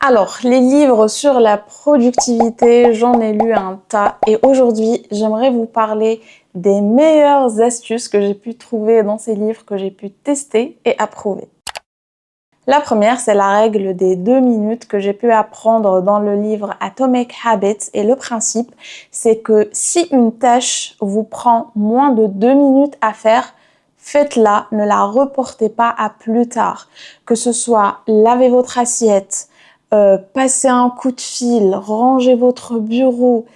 Alors, les livres sur la productivité, j'en ai lu un tas et aujourd'hui, j'aimerais vous parler des meilleures astuces que j'ai pu trouver dans ces livres, que j'ai pu tester et approuver. La première, c'est la règle des 2 minutes que j'ai pu apprendre dans le livre Atomic Habits et le principe, c'est que si une tâche vous prend moins de 2 minutes à faire, faites-la, ne la reportez pas à plus tard. Que ce soit laver votre assiette, passer un coup de fil, ranger votre bureau,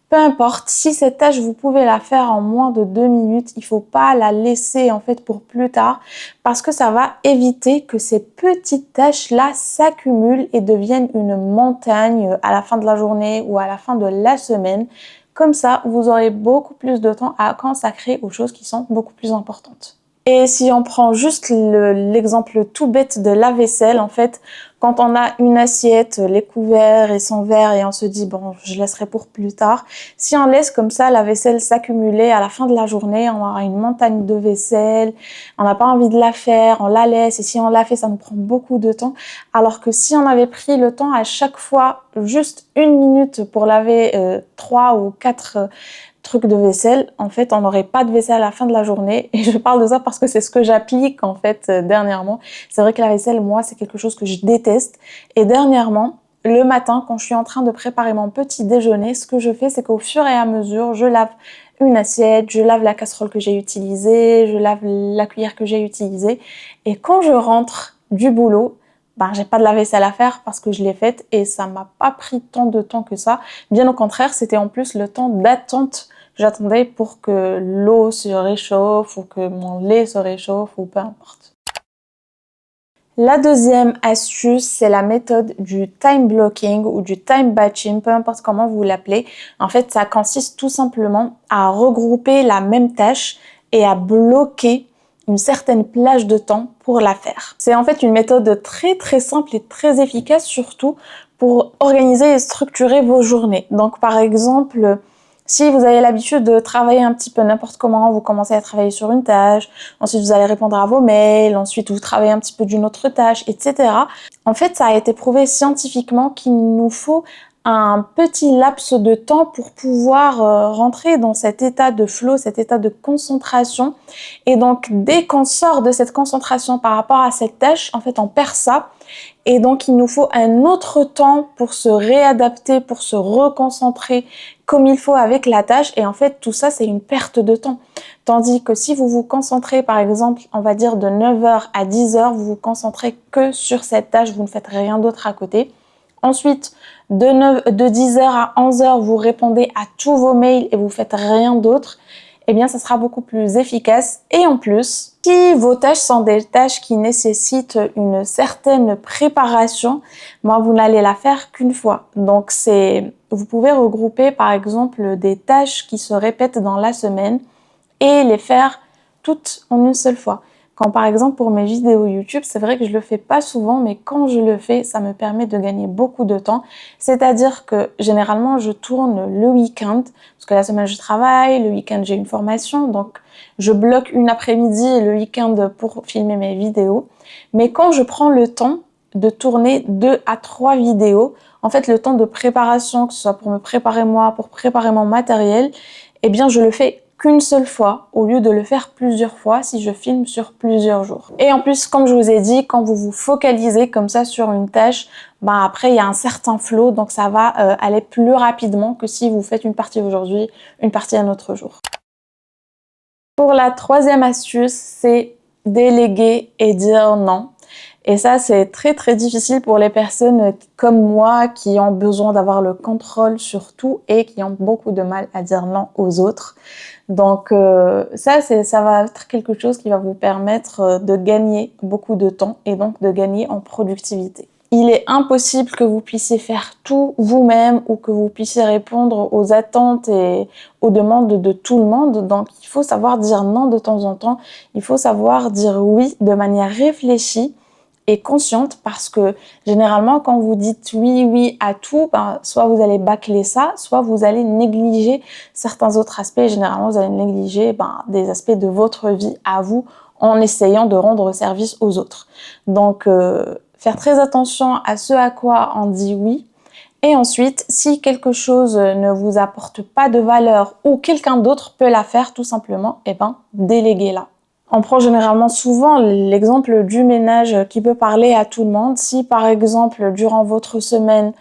peu importe, si cette tâche, vous pouvez la faire en moins de 2 minutes, il ne faut pas la laisser en fait pour plus tard parce que ça va éviter que ces petites tâches-là s'accumulent et deviennent une montagne à la fin de la journée ou à la fin de la semaine. Comme ça, vous aurez beaucoup plus de temps à consacrer aux choses qui sont beaucoup plus importantes. Et si on prend juste l'exemple tout bête de la vaisselle, en fait, quand on a une assiette, les couverts et son verre et on se dit bon, je laisserai pour plus tard. Si on laisse comme ça la vaisselle s'accumuler à la fin de la journée, on aura une montagne de vaisselle, on n'a pas envie de la faire, on la laisse et si on la fait, ça nous prend beaucoup de temps. Alors que si on avait pris le temps à chaque fois, juste 1 minute pour laver 3 ou 4 trucs de vaisselle, en fait, on n'aurait pas de vaisselle à la fin de la journée. Et je parle de ça parce que c'est ce que j'applique, en fait, dernièrement. C'est vrai que la vaisselle, moi, c'est quelque chose que je déteste. Et dernièrement, le matin, quand je suis en train de préparer mon petit déjeuner, ce que je fais, c'est qu'au fur et à mesure, je lave une assiette, je lave la casserole que j'ai utilisée, je lave la cuillère que j'ai utilisée. Et quand je rentre du boulot, j'ai pas de la vaisselle à faire parce que je l'ai faite et ça m'a pas pris tant de temps que ça. Bien au contraire, c'était en plus le temps d'attente. J'attendais pour que l'eau se réchauffe ou que mon lait se réchauffe ou peu importe. La deuxième astuce, c'est la méthode du time blocking ou du time batching, peu importe comment vous l'appelez. En fait, ça consiste tout simplement à regrouper la même tâche et à bloquer une certaine plage de temps pour la faire. C'est en fait une méthode très très simple et très efficace, surtout pour organiser et structurer vos journées. Donc par exemple, si vous avez l'habitude de travailler un petit peu n'importe comment, vous commencez à travailler sur une tâche, ensuite vous allez répondre à vos mails, ensuite vous travaillez un petit peu d'une autre tâche, etc. En fait, ça a été prouvé scientifiquement qu'il nous faut un petit laps de temps pour pouvoir rentrer dans cet état de flow, cet état de concentration. Et donc, dès qu'on sort de cette concentration par rapport à cette tâche, en fait, on perd ça. Et donc, il nous faut un autre temps pour se réadapter, pour se reconcentrer comme il faut avec la tâche. Et en fait, tout ça, c'est une perte de temps. Tandis que si vous vous concentrez, par exemple, on va dire de 9h à 10h, vous vous concentrez que sur cette tâche, vous ne faites rien d'autre à côté. Ensuite, de 10h à 11h, vous répondez à tous vos mails et vous faites rien d'autre. Eh bien, ça sera beaucoup plus efficace. Et en plus, si vos tâches sont des tâches qui nécessitent une certaine préparation, vous n'allez la faire qu'une fois. Donc, vous pouvez regrouper, par exemple, des tâches qui se répètent dans la semaine et les faire toutes en une seule fois. Quand par exemple pour mes vidéos YouTube, c'est vrai que je le fais pas souvent, mais quand je le fais, ça me permet de gagner beaucoup de temps. C'est-à-dire que généralement, je tourne le week-end, parce que la semaine je travaille, le week-end j'ai une formation, donc je bloque une après-midi et le week-end pour filmer mes vidéos. Mais quand je prends le temps de tourner 2 à 3 vidéos, en fait le temps de préparation, que ce soit pour me préparer moi, pour préparer mon matériel, eh bien je le fais qu'une seule fois au lieu de le faire plusieurs fois si je filme sur plusieurs jours. Et en plus, comme je vous ai dit, quand vous vous focalisez comme ça sur une tâche, après il y a un certain flow, donc ça va aller plus rapidement que si vous faites une partie aujourd'hui, une partie un autre jour. Pour la troisième astuce, c'est déléguer et dire non. Et ça, c'est très très difficile pour les personnes comme moi qui ont besoin d'avoir le contrôle sur tout et qui ont beaucoup de mal à dire non aux autres. Donc ça va être quelque chose qui va vous permettre de gagner beaucoup de temps et donc de gagner en productivité. Il est impossible que vous puissiez faire tout vous-même ou que vous puissiez répondre aux attentes et aux demandes de tout le monde. Donc, il faut savoir dire non de temps en temps. Il faut savoir dire oui de manière réfléchie et consciente parce que généralement, quand vous dites oui à tout, soit vous allez bâcler ça, soit vous allez négliger certains autres aspects. Généralement, vous allez négliger des aspects de votre vie à vous en essayant de rendre service aux autres. Donc, faire très attention à ce à quoi on dit oui. Et ensuite, si quelque chose ne vous apporte pas de valeur ou quelqu'un d'autre peut la faire tout simplement, eh ben, déléguez-la. On prend généralement souvent l'exemple du ménage qui peut parler à tout le monde. Si par exemple, durant votre semaine,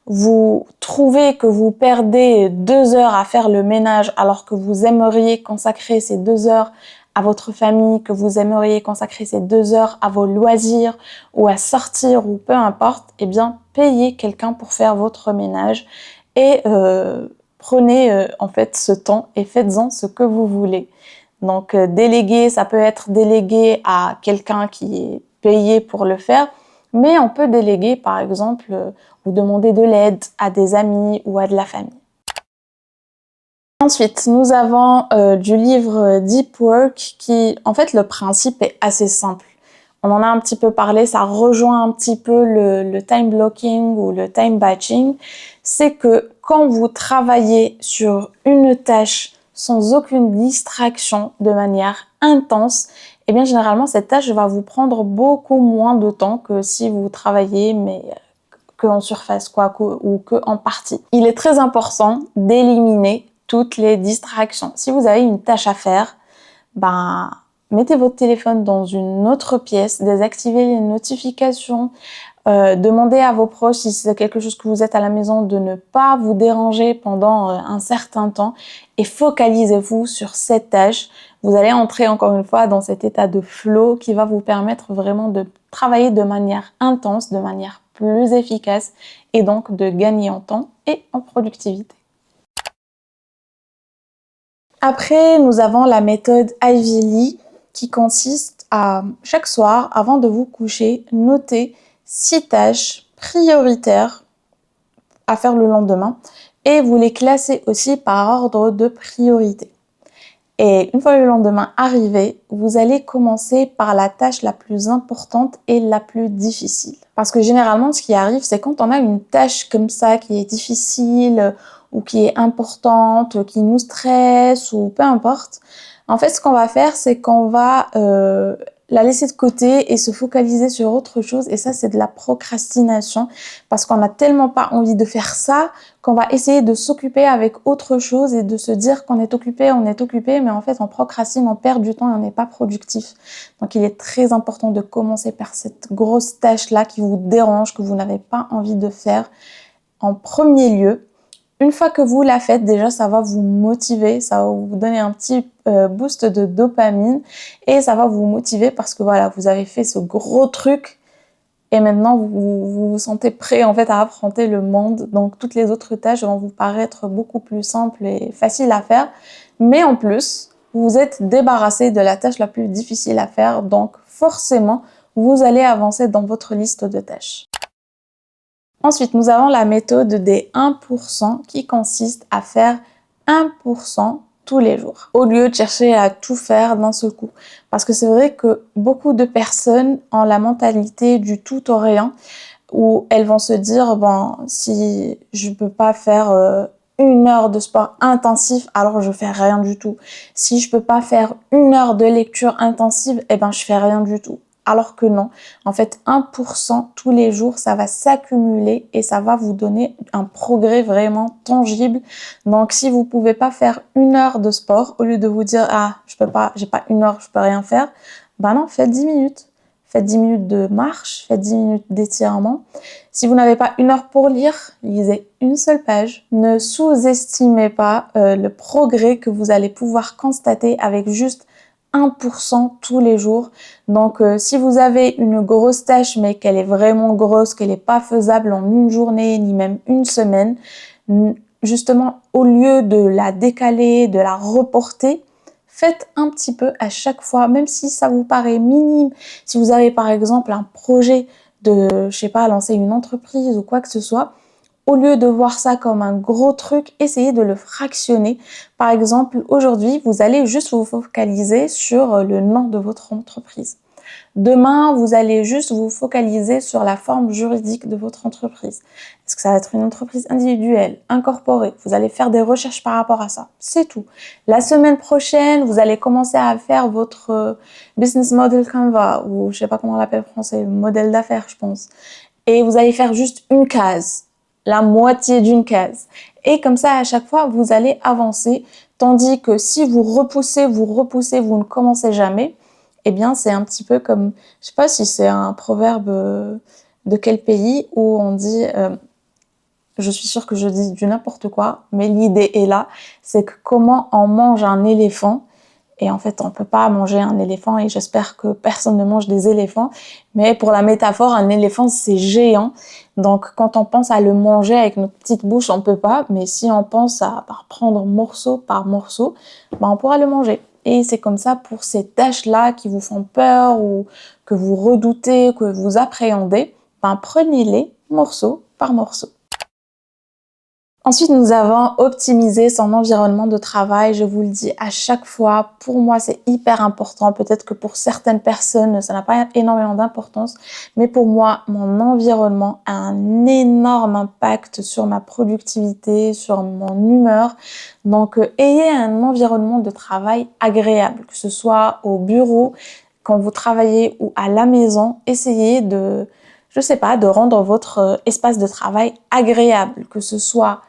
vous trouvez que vous perdez 2 heures à faire le ménage alors que vous aimeriez consacrer ces 2 heures à votre famille, que vous aimeriez consacrer ces 2 heures à vos loisirs ou à sortir ou peu importe, eh bien, payez quelqu'un pour faire votre ménage et prenez en fait ce temps et faites-en ce que vous voulez. Donc, déléguer, ça peut être délégué à quelqu'un qui est payé pour le faire, mais on peut déléguer, par exemple, ou demander de l'aide à des amis ou à de la famille. Ensuite, nous avons du livre Deep Work qui, en fait, le principe est assez simple. On en a un petit peu parlé, ça rejoint un petit peu le time blocking ou le time batching. C'est que quand vous travaillez sur une tâche sans aucune distraction, de manière intense, eh bien généralement cette tâche va vous prendre beaucoup moins de temps que si vous travaillez mais que en surface ou que en partie. Il est très important d'éliminer toutes les distractions. Si vous avez une tâche à faire, ben mettez votre téléphone dans une autre pièce, désactivez les notifications, demandez à vos proches, si c'est quelque chose que vous êtes à la maison, de ne pas vous déranger pendant un certain temps et focalisez-vous sur cette tâche. Vous allez entrer encore une fois dans cet état de flow qui va vous permettre vraiment de travailler de manière intense, de manière plus efficace et donc de gagner en temps et en productivité. Après, nous avons la méthode Ivy Lee qui consiste à, chaque soir, avant de vous coucher, noter 6 tâches prioritaires à faire le lendemain et vous les classez aussi par ordre de priorité. Et une fois le lendemain arrivé, vous allez commencer par la tâche la plus importante et la plus difficile. Parce que généralement, ce qui arrive, c'est quand on a une tâche comme ça qui est difficile ou qui est importante, qui nous stresse ou peu importe, en fait, ce qu'on va faire, c'est qu'on va la laisser de côté et se focaliser sur autre chose. Et ça, c'est de la procrastination parce qu'on n'a tellement pas envie de faire ça qu'on va essayer de s'occuper avec autre chose et de se dire qu'on est occupé, mais en fait, on procrastine, on perd du temps et on n'est pas productif. Donc, il est très important de commencer par cette grosse tâche-là qui vous dérange, que vous n'avez pas envie de faire en premier lieu. Une fois que vous la faites, déjà, ça va vous motiver, ça va vous donner un petit boost de dopamine et ça va vous motiver parce que voilà, vous avez fait ce gros truc et maintenant vous sentez prêt en fait à affronter le monde. Donc toutes les autres tâches vont vous paraître beaucoup plus simples et faciles à faire. Mais en plus, vous êtes débarrassé de la tâche la plus difficile à faire. Donc forcément, vous allez avancer dans votre liste de tâches. Ensuite, nous avons la méthode des 1% qui consiste à faire 1% tous les jours, au lieu de chercher à tout faire d'un seul coup. Parce que c'est vrai que beaucoup de personnes ont la mentalité du tout ou rien, où elles vont se dire, bon, si je peux pas faire 1 heure de sport intensif, alors je fais rien du tout. Si je peux pas faire 1 heure de lecture intensive, eh ben je fais rien du tout. Alors que non, en fait 1% tous les jours, ça va s'accumuler et ça va vous donner un progrès vraiment tangible. Donc si vous pouvez pas faire 1 heure de sport, au lieu de vous dire ah je peux pas, j'ai pas 1 heure, je peux rien faire, bah non, faites 10 minutes. Faites 10 minutes de marche, faites 10 minutes d'étirement. Si vous n'avez pas 1 heure pour lire, lisez une seule page. Ne sous-estimez pas le progrès que vous allez pouvoir constater avec juste 1% tous les jours. Donc si vous avez une grosse tâche mais qu'elle est vraiment grosse, qu'elle n'est pas faisable en une journée ni même une semaine, justement au lieu de la décaler, de la reporter, faites un petit peu à chaque fois, même si ça vous paraît minime. Si vous avez par exemple un projet de, je sais pas, lancer une entreprise ou quoi que ce soit, au lieu de voir ça comme un gros truc, essayez de le fractionner. Par exemple, aujourd'hui, vous allez juste vous focaliser sur le nom de votre entreprise. Demain, vous allez juste vous focaliser sur la forme juridique de votre entreprise. Est-ce que ça va être une entreprise individuelle, incorporée? Vous allez faire des recherches par rapport à ça. C'est tout. La semaine prochaine, vous allez commencer à faire votre business model Canva, ou je sais pas comment on l'appelle en français, modèle d'affaires, je pense. Et vous allez faire juste une case, la moitié d'une case. Et comme ça, à chaque fois, vous allez avancer. Tandis que si vous repoussez, vous ne commencez jamais, eh bien, c'est un petit peu comme, je sais pas si c'est un proverbe de quel pays où on dit, je suis sûre que je dis du n'importe quoi, mais l'idée est là, c'est que comment on mange un éléphant. Et en fait, on peut pas manger un éléphant et j'espère que personne ne mange des éléphants. Mais pour la métaphore, un éléphant, c'est géant. Donc, quand on pense à le manger avec notre petite bouche, on peut pas. Mais si on pense à prendre morceau par morceau, ben, on pourra le manger. Et c'est comme ça pour ces tâches-là qui vous font peur ou que vous redoutez, que vous appréhendez, ben, prenez-les morceau par morceau. Ensuite, nous avons optimisé son environnement de travail. Je vous le dis à chaque fois, pour moi, c'est hyper important. Peut-être que pour certaines personnes, ça n'a pas énormément d'importance. Mais pour moi, mon environnement a un énorme impact sur ma productivité, sur mon humeur. Donc, ayez un environnement de travail agréable, que ce soit au bureau, quand vous travaillez ou à la maison. Essayez de, je sais pas, de rendre votre espace de travail agréable, que ce soit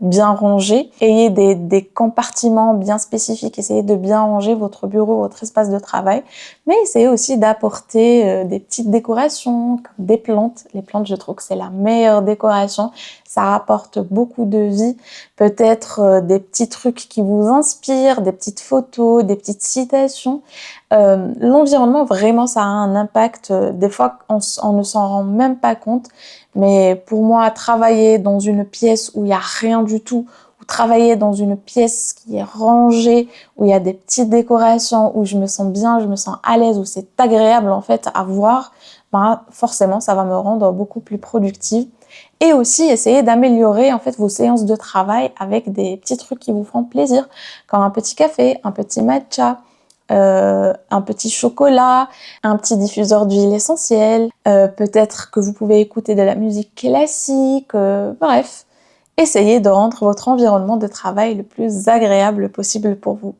bien rangé. Ayez des compartiments bien spécifiques. Essayez de bien ranger votre bureau, votre espace de travail. Mais essayez aussi d'apporter des petites décorations, comme des plantes. Les plantes, je trouve que c'est la meilleure décoration. Ça apporte beaucoup de vie. Peut-être des petits trucs qui vous inspirent, des petites photos, des petites citations. L'environnement, vraiment, ça a un impact. Des fois, on ne s'en rend même pas compte. Mais pour moi, travailler dans une pièce où il n'y a rien du tout, ou travailler dans une pièce qui est rangée, où il y a des petites décorations, où je me sens bien, je me sens à l'aise, où c'est agréable en fait à voir, ben, forcément, ça va me rendre beaucoup plus productive. Et aussi, essayer d'améliorer en fait vos séances de travail avec des petits trucs qui vous font plaisir, comme un petit café, un petit matcha, un petit chocolat, un petit diffuseur d'huile essentielle, peut-être que vous pouvez écouter de la musique classique, bref, essayez de rendre votre environnement de travail le plus agréable possible pour vous.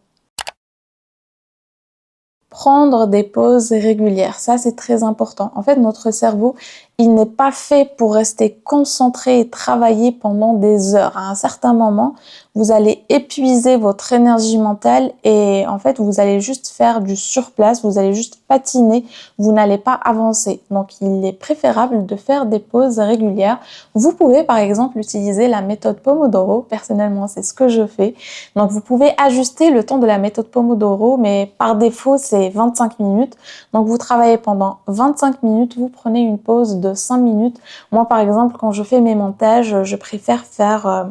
Prendre des pauses régulières, ça c'est très important. En fait, notre cerveau, il n'est pas fait pour rester concentré et travailler pendant des heures. À un certain moment, vous allez épuiser votre énergie mentale et en fait, vous allez juste faire du surplace, vous allez juste patiner, vous n'allez pas avancer. Donc, il est préférable de faire des pauses régulières. Vous pouvez par exemple utiliser la méthode Pomodoro. Personnellement, c'est ce que je fais. Donc, vous pouvez ajuster le temps de la méthode Pomodoro, mais par défaut, c'est 25 minutes. Donc, vous travaillez pendant 25 minutes, vous prenez une pause de 5 minutes. Moi, par exemple, quand je fais mes montages, je préfère faire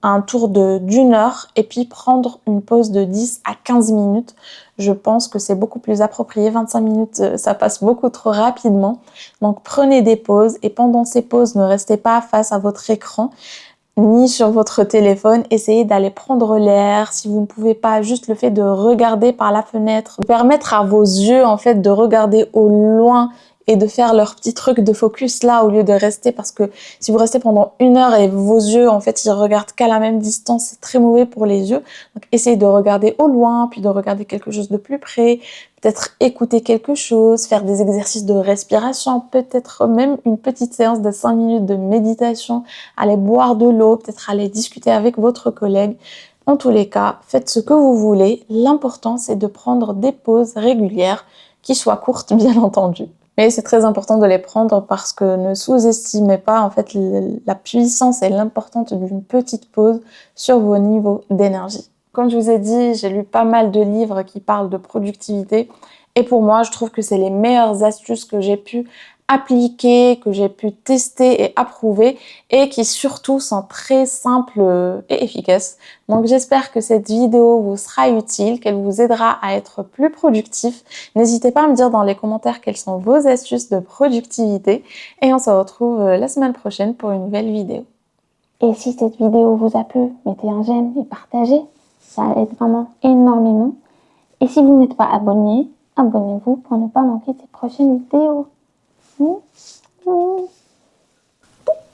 un tour d'une heure et puis prendre une pause de 10 à 15 minutes. Je pense que c'est beaucoup plus approprié. 25 minutes, ça passe beaucoup trop rapidement. Donc, prenez des pauses et pendant ces pauses, ne restez pas face à votre écran ni sur votre téléphone, essayez d'aller prendre l'air. Si vous ne pouvez pas, juste le fait de regarder par la fenêtre, permettre à vos yeux en fait de regarder au loin et de faire leur petit truc de focus là au lieu de rester, parce que si vous restez pendant une heure et vos yeux en fait ils regardent qu'à la même distance, c'est très mauvais pour les yeux. Donc essayez de regarder au loin, puis de regarder quelque chose de plus près, peut-être écouter quelque chose, faire des exercices de respiration, peut-être même une petite séance de 5 minutes de méditation, aller boire de l'eau, peut-être aller discuter avec votre collègue. En tous les cas, faites ce que vous voulez. L'important, c'est de prendre des pauses régulières qui soient courtes, bien entendu. Mais c'est très important de les prendre parce que ne sous-estimez pas en fait la puissance et l'importance d'une petite pause sur vos niveaux d'énergie. Comme je vous ai dit, j'ai lu pas mal de livres qui parlent de productivité et pour moi, je trouve que c'est les meilleures astuces que j'ai pu appliquer, que j'ai pu tester et approuver et qui surtout sont très simples et efficaces. Donc j'espère que cette vidéo vous sera utile, qu'elle vous aidera à être plus productif. N'hésitez pas à me dire dans les commentaires quelles sont vos astuces de productivité et on se retrouve la semaine prochaine pour une nouvelle vidéo. Et si cette vidéo vous a plu, mettez un j'aime et partagez, ça aide vraiment énormément. Et si vous n'êtes pas abonné, abonnez-vous pour ne pas manquer ces prochaines vidéos.